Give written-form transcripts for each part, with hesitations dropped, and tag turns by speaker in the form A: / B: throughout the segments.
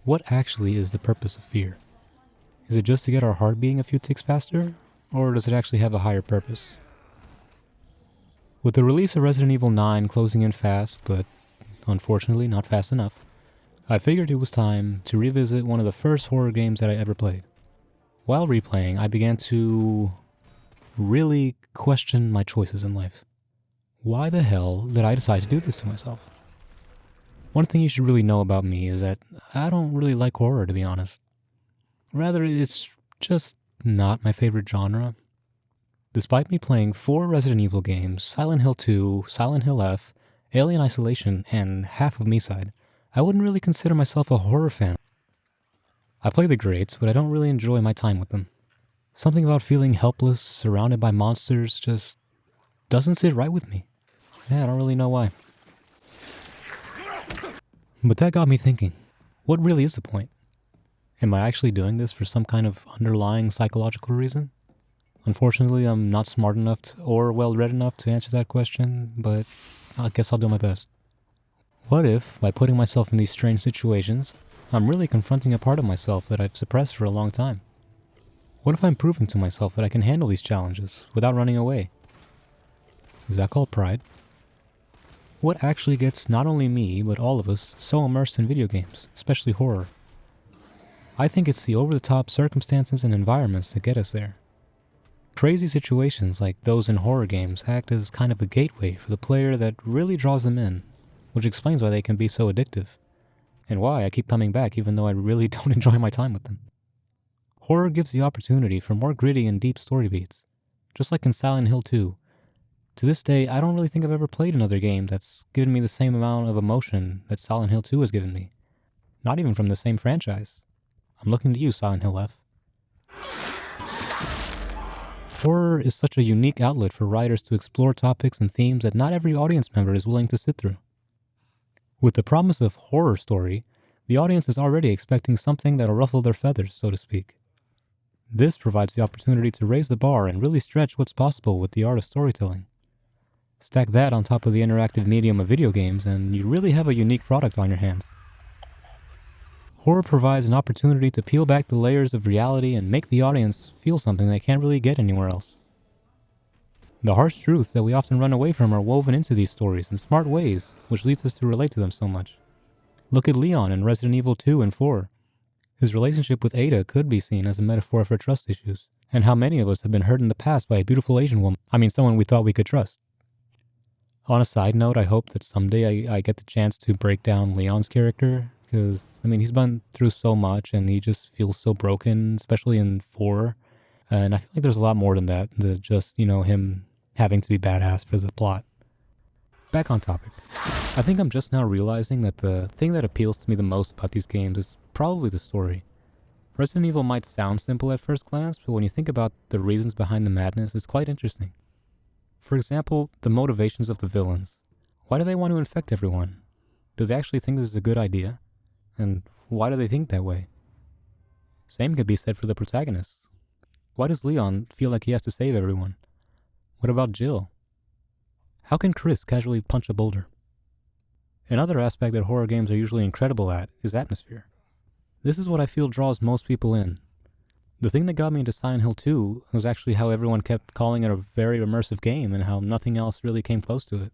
A: What actually is the purpose of fear? Is it just to get our heart beating a few ticks faster, or does it actually have a higher purpose? With the release of Resident Evil 9 closing in fast, but unfortunately not fast enough, I figured it was time to revisit one of the first horror games that I ever played. While replaying, I began to really question my choices in life. Why the hell did I decide to do this to myself? One thing you should really know about me is that I don't really like horror, to be honest. Rather, it's just not my favorite genre. Despite me playing 4 Resident Evil games, Silent Hill 2, Silent Hill F, Alien Isolation, and half of Measide, I wouldn't really consider myself a horror fan. I play the greats, but I don't really enjoy my time with them. Something about feeling helpless, surrounded by monsters, just doesn't sit right with me. Yeah, I don't really know why. But that got me thinking, what really is the point? Am I actually doing this for some kind of underlying psychological reason? Unfortunately, I'm not smart enough or well-read enough to answer that question, but I guess I'll do my best. What if, by putting myself in these strange situations, I'm really confronting a part of myself that I've suppressed for a long time? What if I'm proving to myself that I can handle these challenges without running away? Is that called pride? What actually gets not only me, but all of us, so immersed in video games, especially horror? I think it's the over-the-top circumstances and environments that get us there. Crazy situations like those in horror games act as kind of a gateway for the player that really draws them in, which explains why they can be so addictive, and why I keep coming back even though I really don't enjoy my time with them. Horror gives the opportunity for more gritty and deep story beats, just like in Silent Hill 2. To this day, I don't really think I've ever played another game that's given me the same amount of emotion that Silent Hill 2 has given me. Not even from the same franchise. I'm looking to you, Silent Hill F. Horror is such a unique outlet for writers to explore topics and themes that not every audience member is willing to sit through. With the promise of horror story, the audience is already expecting something that'll ruffle their feathers, so to speak. This provides the opportunity to raise the bar and really stretch what's possible with the art of storytelling. Stack that on top of the interactive medium of video games, and you really have a unique product on your hands. Horror provides an opportunity to peel back the layers of reality and make the audience feel something they can't really get anywhere else. The harsh truths that we often run away from are woven into these stories in smart ways, which leads us to relate to them so much. Look at Leon in Resident Evil 2 and 4. His relationship with Ada could be seen as a metaphor for trust issues, and how many of us have been hurt in the past by a beautiful Asian woman. Someone we thought we could trust. On a side note, I hope that someday I get the chance to break down Leon's character, because, he's been through so much and he just feels so broken, especially in 4. And I feel like there's a lot more than that, than just, him having to be badass for the plot. Back on topic. I think I'm just now realizing that the thing that appeals to me the most about these games is probably the story. Resident Evil might sound simple at first glance, but when you think about the reasons behind the madness, it's quite interesting. For example, the motivations of the villains. Why do they want to infect everyone? Do they actually think this is a good idea? And why do they think that way? Same could be said for the protagonists. Why does Leon feel like he has to save everyone? What about Jill? How can Chris casually punch a boulder? Another aspect that horror games are usually incredible at is atmosphere. This is what I feel draws most people in. The thing that got me into Silent Hill 2 was actually how everyone kept calling it a very immersive game and how nothing else really came close to it.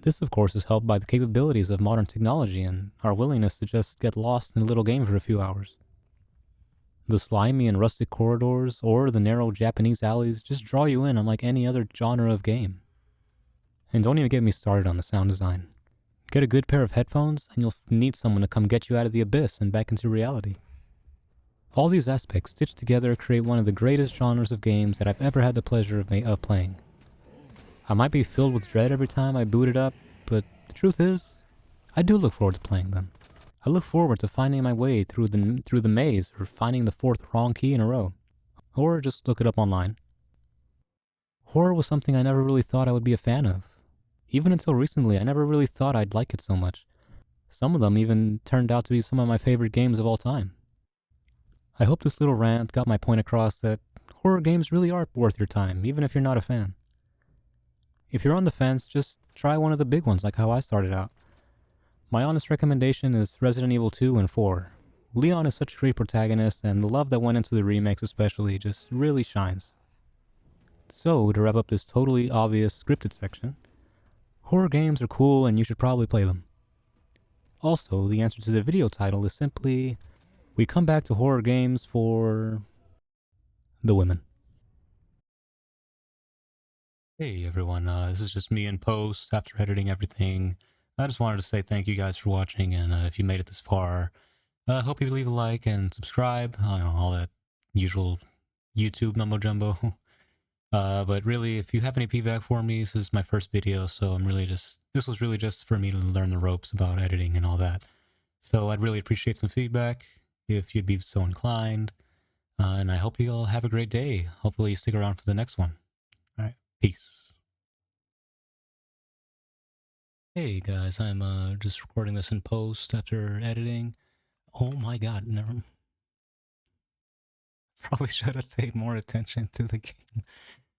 A: This, of course, is helped by the capabilities of modern technology and our willingness to just get lost in a little game for a few hours. The slimy and rustic corridors or the narrow Japanese alleys just draw you in unlike any other genre of game. And don't even get me started on the sound design. Get a good pair of headphones and you'll need someone to come get you out of the abyss and back into reality. All these aspects stitched together create one of the greatest genres of games that I've ever had the pleasure of playing. I might be filled with dread every time I boot it up, but the truth is, I do look forward to playing them. I look forward to finding my way through the maze or finding the 4th wrong key in a row. Or just look it up online. Horror was something I never really thought I would be a fan of. Even until recently, I never really thought I'd like it so much. Some of them even turned out to be some of my favorite games of all time. I hope this little rant got my point across that horror games really are worth your time, even if you're not a fan. If you're on the fence, just try one of the big ones like how I started out. My honest recommendation is Resident Evil 2 and 4. Leon is such a great protagonist, and the love that went into the remakes especially just really shines. So, to wrap up this totally obvious scripted section, horror games are cool and you should probably play them. Also, the answer to the video title is simply, we come back to horror games for the women. Hey everyone, this is just me in post after editing everything. I just wanted to say thank you guys for watching, and if you made it this far, I hope you leave a like and subscribe. I know, all that usual YouTube mumbo jumbo. But really, if you have any feedback for me, this is my first video, so this was really just for me to learn the ropes about editing and all that. So I'd really appreciate some feedback if you'd be so inclined. And I hope you all have a great day. Hopefully you stick around for the next one. All right, peace. Hey guys, I'm just recording this in post after editing. Oh my god, never. Probably should have paid more attention to the game.